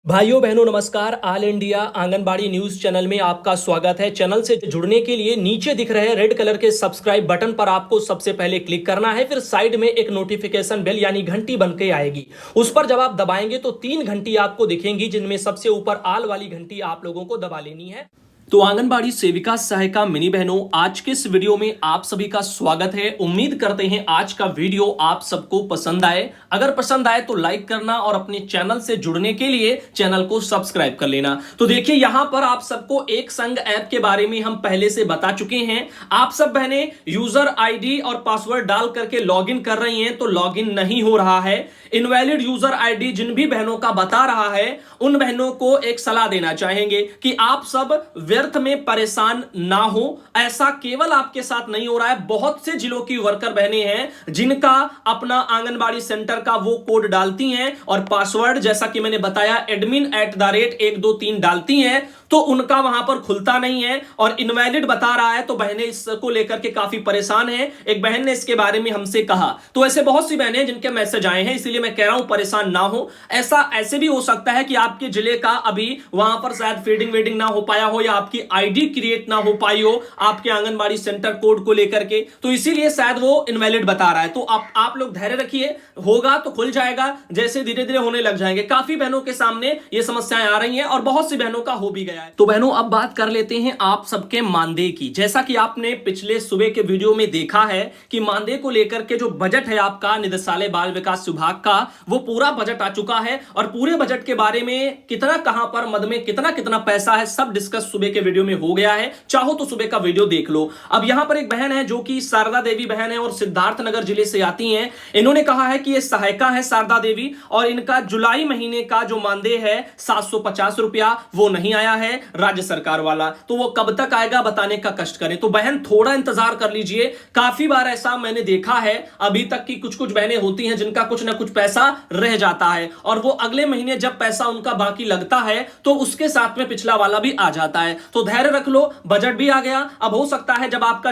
भाइयों बहनों नमस्कार। All India anganwadi news channel में आपका स्वागत है। चैनल से जुड़ने के लिए नीचे दिख रहे रेड कलर के सब्सक्राइब बटन पर आपको सबसे पहले क्लिक करना है। फिर साइड में एक नोटिफिकेशन बेल यानी घंटी बन के आएगी, उस पर जब आप दबाएंगे तो 3 घंटी आपको दिखेंगी, जिनमें सबसे ऊपर आल वाली घंटी आप लोगों को दबा लेनी है। तो आंगनबाड़ी सेविका सहायिका मिनी बहनों, आज के इस वीडियो में आप सभी का स्वागत है। उम्मीद करते हैं आज का वीडियो आप सबको पसंद आए। अगर पसंद आए तो लाइक करना और अपने चैनल से जुड़ने के लिए चैनल को सब्सक्राइब कर लेना। तो देखिए यहां पर आप सबको एक संग ऐप के बारे में हम पहले से बता चुके हैं। आप सब बहनें यूजर आईडी और पासवर्ड डाल करके लॉगिन कर रही हैं तो लॉगिन नहीं हो रहा है। इनवैलिड यूजर आईडी जिन भी बहनों का बता रहा है उन बहनों को एक सलाह देना चाहेंगे कि आप सब व्यर्थ में परेशान ना हो। ऐसा केवल आपके साथ नहीं हो रहा है, बहुत से जिलों की वर्कर बहनें हैं जिनका अपना आंगनबाड़ी सेंटर का वो कोड डालती हैं और पासवर्ड जैसा कि मैंने बताया admin@123 डालती हैं तो उनका वहां पर खुलता नहीं है और इनवैलिड बता रहा है। तो बहनें इसको लेकर के काफी परेशान हैं। एक बहन ने इसके बारे में हमसे कहा, तो ऐसे बहुत सी बहनें जिनके मैसेज आए हैं, इसलिए मैं कह रहा हूं परेशान ना हो। ऐसे भी हो सकता है कि आपके जिले का अभी वहां पर शायद फीडिंग वेडिंग ना हो पाया हो या आपकी आईडी क्रिएट ना हो पाई हो आपके आंगनबाड़ी सेंटर कोड को लेकर के, तो इसीलिए शायद वो इनवैलिड बता रहा है। तो आप लोग धैर्य रखिए, होगा तो खुल जाएगा, जैसे धीरे धीरे होने लग जाएंगे। काफी बहनों के सामने ये समस्याएं आ रही हैं और बहुत सी बहनों का हो भी गया है। तो बहनों अब बात कर लेते हैं आप सबके मानदेय की। जैसा कि आपने पिछले सुबह के वीडियो में देखा है कि मानदेय को लेकर के जो बजट है आपका निदेशालय बाल विकास विभाग का, वो पूरा बजट आ चुका है और पूरे बजट के बारे में कितना कहां पर मद में कितना कितना पैसा है सब डिस्कस सुबह के वीडियो में हो गया है। चाहो तो सुबह का वीडियो देख लो। अब यहां पर एक बहन है जो कि शारदा देवी बहन है और सिद्धार्थनगर जिले से आती हैं। इन्होंने कहा है कि ये सहायिका है शारदा देवी और इनका जुलाई महीने का जो मानदेय है 750 रुपया वो नहीं आया है राज्य सरकार वाला। तो वो कब तक आएगा बताने का कष्ट करें। तो बहन थोड़ा इंतजार कर लीजिए। काफी बार ऐसा मैंने देखा है अभी तक की कुछ बहनें होती हैं जिनका कुछ ना कुछ पैसा रह जाता है और वो अगले महीने जब पैसा उनका बाकी लगता है तो उसके साथ में पिछला वाला भी आ जाता है। तो धैर्य रख लो, बजट भी आ गया। अब हो सकता है जब आपका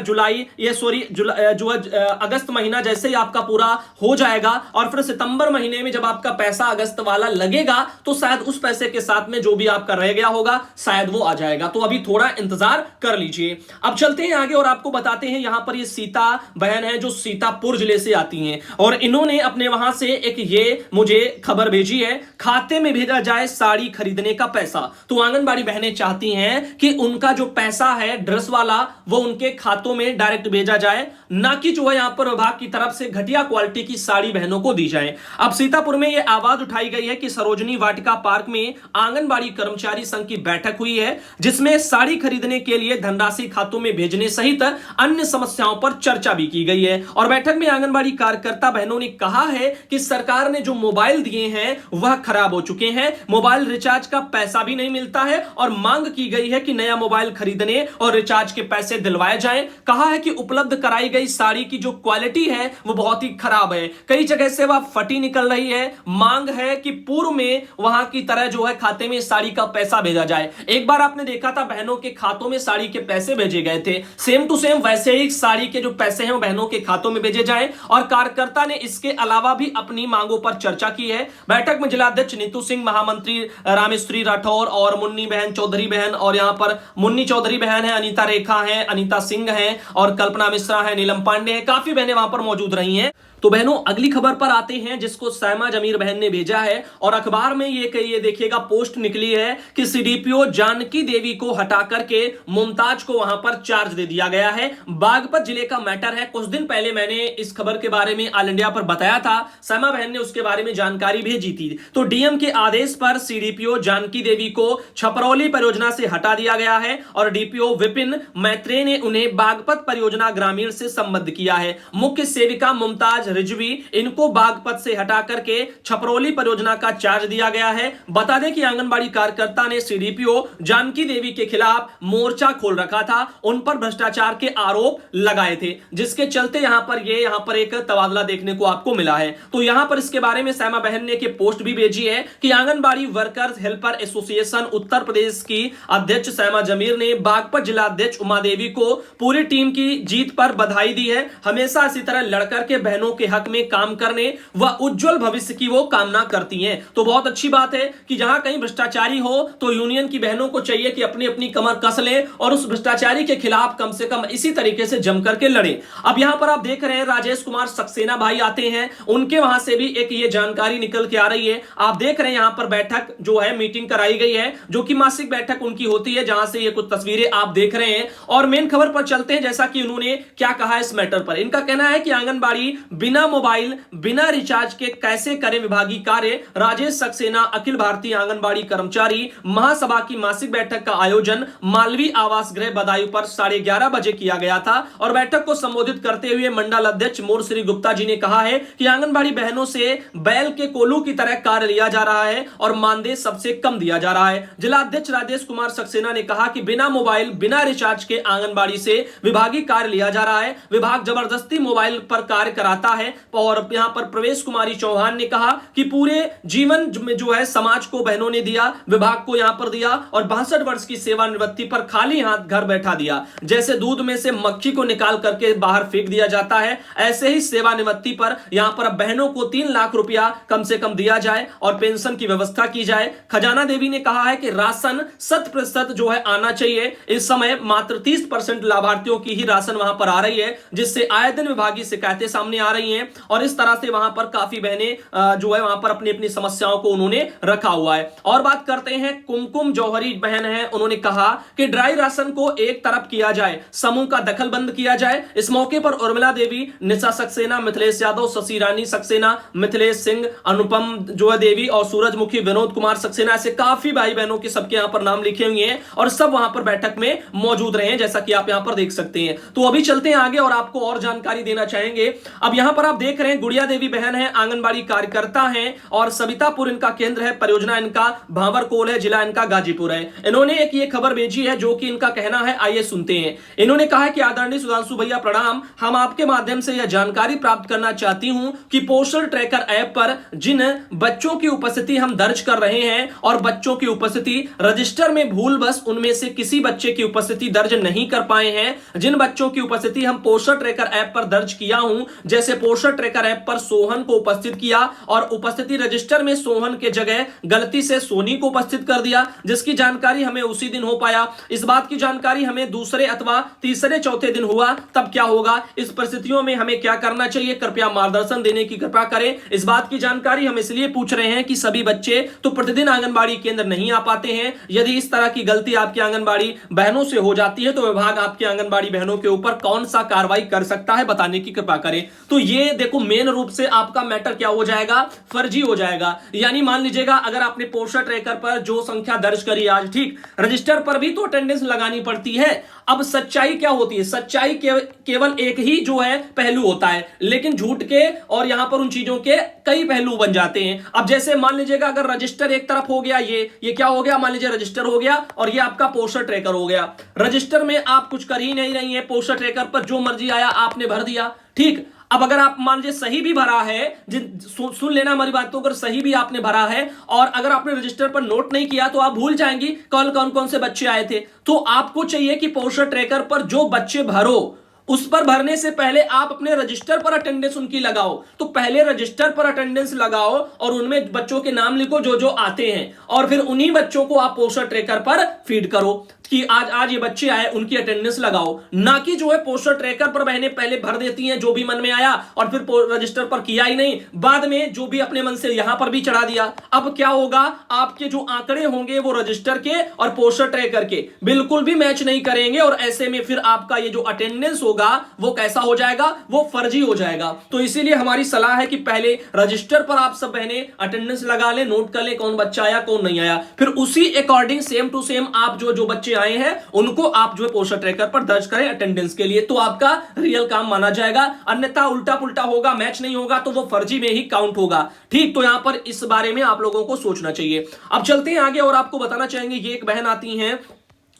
अगस्त महीना जैसे ही आपका पूरा हो जाएगा और फिर सितंबर महीने में जब आपका पैसा अगस्त वाला लगेगा तो शायद उस पैसे के साथ में जो भी आपका रह गया होगा शायद वो आ जाएगा। तो अभी थोड़ा इंतजार कर लीजिए। अब चलते हैं आगे और आपको बताते हैं। यहां पर ये सीता बहन है जो सीतापुर जिले से आती हैं और इन्होंने अपने वहां से एक ये मुझे खबर भेजी है, खाते में भेजा जाए साड़ी खरीदने का पैसा। तो आंगनबाड़ी बहनें चाहती हैं कि उनका जो पैसा है ड्रेस वाला वो उनके खातों में डायरेक्ट भेजा जाए, ना कि जो है यहां पर विभाग की तरफ से घटिया क्वालिटी की साड़ी बहनों को दी जाए। अब सीतापुर में यह आवाज उठाई गई है कि सरोजनी वाटिका पार्क में आंगनबाड़ी कर्मचारी संघ की बैठक हुई है जिसमें साड़ी खरीदने के लिए धनराशि खातों में भेजने सहित अन्य समस्याओं पर चर्चा भी की गई है। और बैठक में आंगनबाड़ी कार्यकर्ता बहनों ने कहा है कि सरकार ने जो मोबाइल दिए हैं वह खराब हो चुके हैं, मोबाइल रिचार्ज का पैसा भी नहीं मिलता है और मांग की गई है कि नया मोबाइल खरीदने और रिचार्ज के पैसे दिलवाए जाएं। कहा है कि उपलब्ध कराई गई साड़ी की जो क्वालिटी है वो बहुत ही खराब है, कई जगह से वह फटी निकल रही है। मांग है कि पूर्व में वहां की तरह जो है खाते में साड़ी का पैसा भेजा जाए। एक बार आपने देखा था बहनों के खातों में साड़ी के पैसे भेजे गए थे, सेम टू सेम वैसे ही साड़ी के जो पैसे हैं वो बहनों के खातों में भेजे जाएं। और कार्यकर्ता ने इसके अलावा भी अपनी मांगों पर चर्चा की है। बैठक में जिलाध्यक्ष नीतू सिंह, महामंत्री रामेश्वरी राठौर और मुन्नी बहन चौधरी बहन, और यहां पर मुन्नी चौधरी बहन है, अनीता रेखा है, अनीता सिंह है और कल्पना मिश्रा है, नीलम पांडे है, काफी बहनें वहां पर मौजूद रही हैं। तो बहनों अगली खबर पर आते हैं जिसको सैमा जमीर बहन ने भेजा है और अखबार में ये देखिएगा पोस्ट निकली है कि सीडीपीओ जानकी देवी को हटा करके मुमताज को वहां पर चार्ज दे दिया गया है। बागपत जिले का मैटर है। कुछ दिन पहले मैंने इस खबर के बारे में ऑल इंडिया पर बताया था, सैमा बहन ने उसके बारे में जानकारी भेजी थी। तो डीएम के आदेश पर सीडीपीओ जानकी देवी को छपरौली परियोजना से हटा दिया गया है और डीपीओ विपिन मैत्रेय ने उन्हें बागपत परियोजना ग्रामीण से संबद्ध किया है। मुख्य सेविका मुमताज रिजवी इनको बागपत से हटा करके छपरौली परियोजना का चार्ज दिया गया है। बता दें कि आंगनबाड़ी कार्यकर्ता ने सीडीपीओ जानकी देवी के खिलाफ मोर्चा खोल रखा था, उन पर भ्रष्टाचार के आरोप लगाए थे, जिसके चलते यहां पर एक तबादला देखने को आपको मिला है। तो यहां पर इसके बारे में सैमा बहन ने पोस्ट भी भेजी है कि anganwadi workers helper association Uttar Pradesh की अध्यक्ष सैमा जमीर ने बागपत जिला अध्यक्ष उमा देवी को पूरी टीम की जीत पर बधाई दी है। हमेशा इसी तरह लड़कर के बहनों के के हक में काम करने व उज्जवल भविष्य की वो कामना करती हैं। तो बहुत अच्छी बात है कि जहां कहीं भ्रष्टाचारी हो तो यूनियन की बहनों को चाहिए कि अपनी अपनी कमर कस लें और उस भ्रष्टाचारी के खिलाफ कम से कम इसी तरीके से जम करके लड़े। अब यहां पर आप देख रहे हैं राजेश कुमार सक्सेना भाई आते हैं, उनके वहां से भी एक ये जानकारी निकल के आ रही है। आप देख रहे हैं यहां पर बैठक जो है मीटिंग कराई गई है, जो कि मासिक बैठक उनकी होती है, जहां से ये कुछ तस्वीरें आप देख रहे हैं। और मेन खबर पर चलते हैं, जैसा कि उन्होंने क्या कहा इस मैटर पर। इनका कहना है कि आंगनबाड़ी बिना मोबाइल बिना रिचार्ज के कैसे करें विभागीय कार्य। राजेश सक्सेना अखिल भारतीय आंगनबाड़ी कर्मचारी महासभा की मासिक बैठक का आयोजन मालवीय आवास गृह बदायूं पर 11:30 बजे किया गया था। और बैठक को संबोधित करते हुए मंडल अध्यक्ष मोर श्री गुप्ता जी ने कहा है कि आंगनबाड़ी बहनों से बैल के कोल्हू की तरह कार्य लिया जा रहा है और मानदेय सबसे कम दिया जा रहा है। जिला अध्यक्ष राजेश कुमार सक्सेना ने कहा कि बिना मोबाइल बिना रिचार्ज के आंगनबाड़ी से विभागीय कार्य लिया जा रहा है। विभाग जबरदस्ती मोबाइल पर कार्य कराता है। और यहां पर प्रवेश कुमारी चौहान ने कहा कि पूरे जीवन में जो है समाज को बहनों ने दिया, विभाग को यहां पर दिया और 62 वर्ष की सेवानिवृत्ति पर खाली हाथ घर बैठा दिया। जैसे दूध में से मक्खी को निकाल करके बाहर फेंक दिया जाता है, ऐसे ही सेवानिवृत्ति पर यहां पर बहनों को 3 लाख रुपया कम से कम दिया जाए और पेंशन की व्यवस्था की जाए। खजाना देवी ने कहा है कि राशन 100% जो है आना चाहिए। इस समय मात्र 30% लाभार्थियों की ही राशन वहां पर आ रही है, जिससे आए दिन विभागीय शिकायतें सामने आ रही हैं और इस तरह से वहां पर काफी बहनें जो है वहां पर अपनी अपनी समस्याओं को उन्होंने रखा हुआ है। और बात करते हैं कुमकुम जौहरी बहन है, उन्होंने कहा कि ड्राई राशन को एक तरफ किया जाए, समूह का दखल बंद किया जाए। इस मौके पर उर्मिला देवी, निशा सक्सेना, मिथिलेश यादव, शशि रानी सक्सेना, मिथिलेश सिंह, अनुपम जो है देवी और सूरजमुखी विनोद कुमार सक्सेना, ऐसे काफी भाई बहनों के सबके यहां पर नाम लिखे हुए हैं और सब वहां पर बैठक में मौजूद रहे, जैसा कि आप यहां पर देख सकते हैं। तो अभी चलते हैं आगे और आपको और जानकारी देना चाहेंगे। अब यहां पर आप देख रहे हैं गुड़िया देवी बहन है, आंगनबाड़ी कार्यकर्ता है और सवितापुर इनका केंद्र है, परियोजना इनका भांवरकोल है, जिला इनका गाजीपुर है। इन्होंने एक ये खबर भेजी है जो कि इनका कहना है, आइए सुनते हैं। इन्होंने कहा कि आदरणीय सुधांशु भैया प्रणाम, हम आपके माध्यम से यह जानकारी प्राप्त करना चाहती हूं कि पोषण ट्रैकर ऐप पर जिन बच्चों की उपस्थिति हम दर्ज कर रहे हैं और बच्चों की उपस्थिति रजिस्टर में भूलवश उनमें से किसी बच्चे की उपस्थिति दर्ज नहीं कर पाए हैं, जिन बच्चों की उपस्थिति हम पोषण ट्रैकर ऐप पर दर्ज किया हूं, जैसे पोषण ट्रैकर ऐप पर सोहन को उपस्थित किया और उपस्थिति रजिस्टर में सोहन के जगह गलती से सोनी को उपस्थित कर दिया, जिसकी जानकारी हमें उसी दिन हो पाया। इस बात की जानकारी हमें दूसरे अथवा तीसरे चौथे दिन हुआ, तब क्या होगा, इस परिस्थितियों में हमें क्या करना चाहिए, कृपया मार्गदर्शन देने की कृपा करें। इस बात की जानकारी हम इसलिए पूछ रहे हैं कि सभी बच्चे तो प्रतिदिन आंगनबाड़ी केंद्र नहीं आ पाते हैं। यदि इस तरह की गलती आपकी आंगनबाड़ी बहनों से हो जाती है तो विभाग आपकी आंगनबाड़ी बहनों के ऊपर कौन सा कार्रवाई कर सकता है, बताने की कृपा करें। तो ये देखो मेन रूप से आपका मैटर क्या हो जाएगा, फर्जी हो जाएगा। यानी मान लीजिएगा अगर आपने पोषण ट्रैकर पर जो संख्या दर्ज करी आज, ठीक, रजिस्टर पर भी तो अटेंडेंस लगानी पड़ती है। अब सच्चाई क्या होती है, सच्चाई केवल एक ही जो है पहलू होता है, लेकिन झूठ के और यहां पर उन चीजों के कई पहलू बन जाते हैं। अब जैसे मान लीजिएगा अगर रजिस्टर एक तरफ हो गया, ये क्या हो गया, मान लीजिए रजिस्टर हो गया और ये आपका पोषण ट्रैकर हो गया। रजिस्टर में आप कुछ कर ही नहीं रही है, पोषण ट्रैकर पर जो मर्जी आया आपने भर दिया, ठीक। अब अगर आप मान लीजिए सही भी भरा है, सुन लेना हमारी बात, तो अगर सही भी आपने भरा है और अगर आपने रजिस्टर पर नोट नहीं किया तो आप भूल जाएंगी कौन कौन से बच्चे आए थे। तो आपको चाहिए कि पोषण ट्रैकर पर जो बच्चे भरो, उस पर भरने से पहले आप अपने रजिस्टर पर अटेंडेंस उनकी लगाओ। तो पहले रजिस्टर पर अटेंडेंस लगाओ और उनमें बच्चों के नाम लिखो जो जो आते हैं और फिर उन्हीं बच्चों को आप पोषण ट्रैकर पर फीड करो कि आज ये बच्चे आए, उनकी अटेंडेंस लगाओ। ना कि जो है पोस्टर ट्रैकर पर बहनें पहले भर देती हैं जो भी मन में आया और फिर रजिस्टर पर किया ही नहीं, बाद में जो भी अपने मन से यहां पर भी चढ़ा दिया। अब क्या होगा, आपके जो आंकड़े होंगे वो रजिस्टर के और पोस्टर ट्रैकर के बिल्कुल भी मैच नहीं करेंगे और ऐसे में फिर आपका ये जो अटेंडेंस होगा वो कैसा हो जाएगा, वो फर्जी हो जाएगा। तो इसीलिए हमारी सलाह है कि पहले रजिस्टर पर आप सब बहनें अटेंडेंस लगा ले, नोट कर ले कौन बच्चा आया कौन नहीं आया, फिर उसी अकॉर्डिंग सेम टू सेम आप जो बच्चे आए हैं उनको आप जो है पोस्टर ट्रैकर पर दर्ज करें अटेंडेंस के लिए, तो आपका रियल काम माना जाएगा। अन्यथा उल्टा पुल्टा होगा, मैच नहीं होगा तो वो फर्जी में ही काउंट होगा। ठीक, तो यहां पर इस बारे में आप लोगों को सोचना चाहिए। अब चलते हैं आगे और आपको बताना चाहेंगे, ये एक बहन आती हैं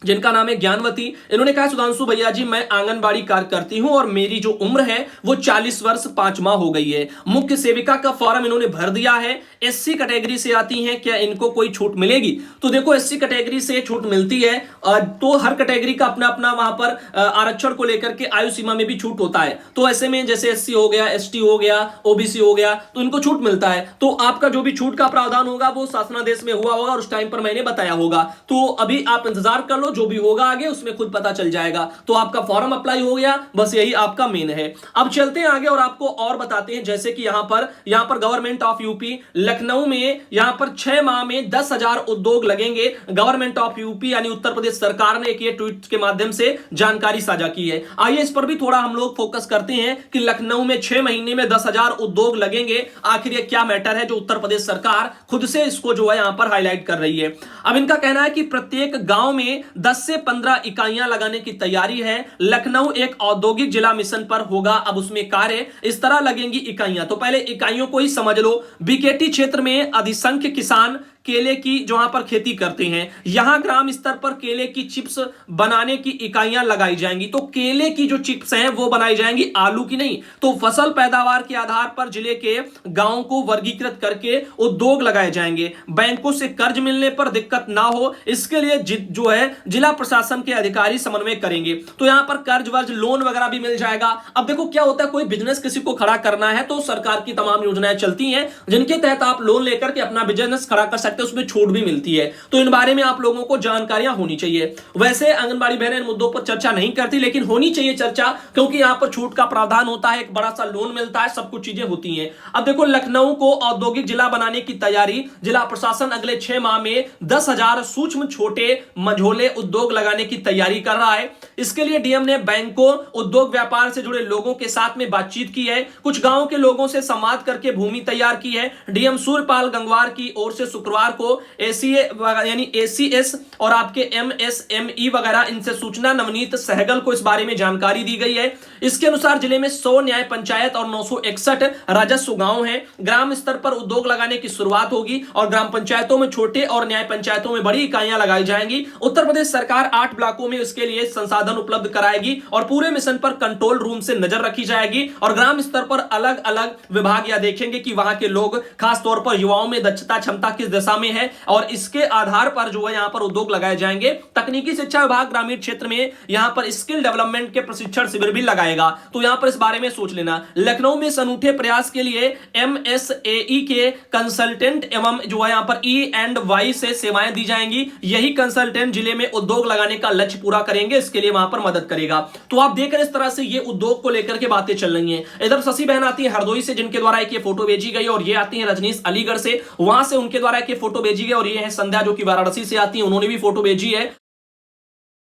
जिनका नाम है ज्ञानवती। इन्होंने कहा सुधांशु भैया जी मैं आंगनबाड़ी कार्य करती हूं और मेरी जो उम्र है वो 40 वर्ष 5 माह हो गई है। मुख्य सेविका का फॉर्म इन्होंने भर दिया है। एससी कैटेगरी से आती हैं, क्या इनको कोई छूट मिलेगी? तो देखो एससी कैटेगरी से छूट मिलती है, तो हर कैटेगरी का अपना अपना वहां पर आरक्षण को लेकर के आयु सीमा में भी छूट होता है। तो ऐसे में जैसे एससी हो गया, एसटी हो गया, ओबीसी हो गया, तो इनको छूट मिलता है। तो आपका जो भी छूट का प्रावधान होगा वो शासनादेश में हुआ होगा और उस टाइम पर मैंने बताया होगा। तो अभी आप इंतजार कर लो, जो भी होगा आगे उसमें खुद पता चल जाएगा। तो आपका फॉर्म अप्लाई हो गया, बस यही आपका मेन है। अब चलते हैं आगे और आपको और बताते हैं, जैसे कि यहां पर गवर्नमेंट ऑफ यूपी लखनऊ में यहां पर 6 माह में 10,000 उद्योग लगेंगे। गवर्नमेंट ऑफ यूपी यानी उत्तर प्रदेश सरकार ने एक ये ट्वीट के माध्यम से जानकारी साझा की है। आइए इस पर भी थोड़ा हम लोग फोकस करते हैं कि लखनऊ में 6 महीने में 10,000 उद्योग लगेंगे। आखिर ये क्या मैटर है जो उत्तर प्रदेश सरकार खुद से इसको जो है यहां पर हाईलाइट कर रही है। अब इनका कहना है कि प्रत्येक गांव में 10 से 15 इकाइयां लगाने की तैयारी है। लखनऊ एक औद्योगिक जिला मिशन पर होगा। अब उसमें कार्य इस तरह लगेंगी इकाइयां, तो पहले इकाइयों को ही समझ लो। बीकेटी क्षेत्र में अधिसंख्य किसान केले की जो वहां पर खेती करते हैं, यहां ग्राम स्तर पर केले की चिप्स बनाने की इकाइयां लगाई जाएंगी। तो केले की जो चिप्स हैं वो बनाई जाएंगी, आलू की नहीं। तो फसल पैदावार के आधार पर जिले के गांवों को वर्गीकृत करके उद्योग लगाए जाएंगे। बैंकों से कर्ज मिलने पर दिक्कत ना हो, इसके लिए जो है जिला प्रशासन के अधिकारी समन्वय करेंगे। तो यहां पर कर्ज वर्ज लोन वगैरह भी मिल जाएगा। अब देखो क्या होता है, कोई बिजनेस किसी को खड़ा करना है तो सरकार की तमाम योजनाएं चलती हैं जिनके तहत आप लोन लेकर के अपना बिजनेस खड़ा कर सकते, उसमें छूट भी मिलती है। तो इन बारे में आप लोगों को जानकारियां होनी चाहिए। वैसे आंगनबाड़ी बहनें इन मुद्दों पर चर्चा नहीं करती, लेकिन होनी चाहिए चर्चा, क्योंकि यहां पर छूट का प्रावधान होता है, एक बड़ा सा लोन मिलता है, सब कुछ चीजें होती हैं। अब देखो लखनऊ को औद्योगिक जिला बनाने की तैयारी, जिला प्रशासन अगले 6 माह में 10,000 सूक्ष्म छोटे मझोले उद्योग लगाने की तैयारी कर रहा है। इसके लिए डीएम ने बैंकों, उद्योग व्यापार से जुड़े लोगों के साथ में बातचीत की है। कुछ गांवों के लोगों से संवाद करके भूमि तैयार की है। डीएम सूर्यपाल गंगवार की ओर से शुक्रवार को एसीए यानी एसीएस और आपके एमएसएमई वगैरह इनसे सूचना नवनीत सहगल को इस बारे में जानकारी दी गई है। इसके अनुसार जिले में 100 न्याय पंचायत और 961 राजस्व गांव हैं। ग्राम स्तर पर उद्योग लगाने की शुरुआत होगी और ग्राम पंचायतों में छोटे और न्याय पंचायतों में बड़ी इकाइयां लगाई जाएंगी। उत्तर प्रदेश सरकार 8 ब्लॉकों में इसके लिए संसाधन उपलब्ध कराएगी और पूरे मिशन पर कंट्रोल रूम से नजर रखी जाएगी और ग्राम स्तर पर अलग अलग विभाग यह देखेंगे कि वहां के लोग, खासतौर पर युवाओं में दक्षता क्षमता किस दिशा में है और इसके आधार पर जो है यहां पर उद्योग लगाए जाएंगे। तकनीकी शिक्षा विभाग ग्रामीण क्षेत्र में यहां पर स्किल डेवलपमेंट के प्रशिक्षण शिविर भी लगाएगा। तो यहां पर इस बारे में सोच लेना। लखनऊ में इस अनूठे प्रयास के लिए एमएसएई के कंसल्टेंट एवं जो है यहां पर E&Y से सेवाएं दी जाएंगी। यही कंसल्टेंट जिले में उद्योग लगाने का लक्ष्य पूरा करेंगे, इसके लिए वहां पर मदद करेगा। तो आप देख रहे हैं इस तरह से ये उद्योग को लेकर के बातें चल रही हैं। इधर शशि बहन आती है हरदोई से, जिनके द्वारा एक ये फोटो भेजी गई, और ये आती है रजनीश अलीगढ़ से, वहां से उनके द्वारा एक ये फोटो भेजी गई, और ये है संध्या जो कि वाराणसी से आती है, उन्होंने भी फोटो भेजी है।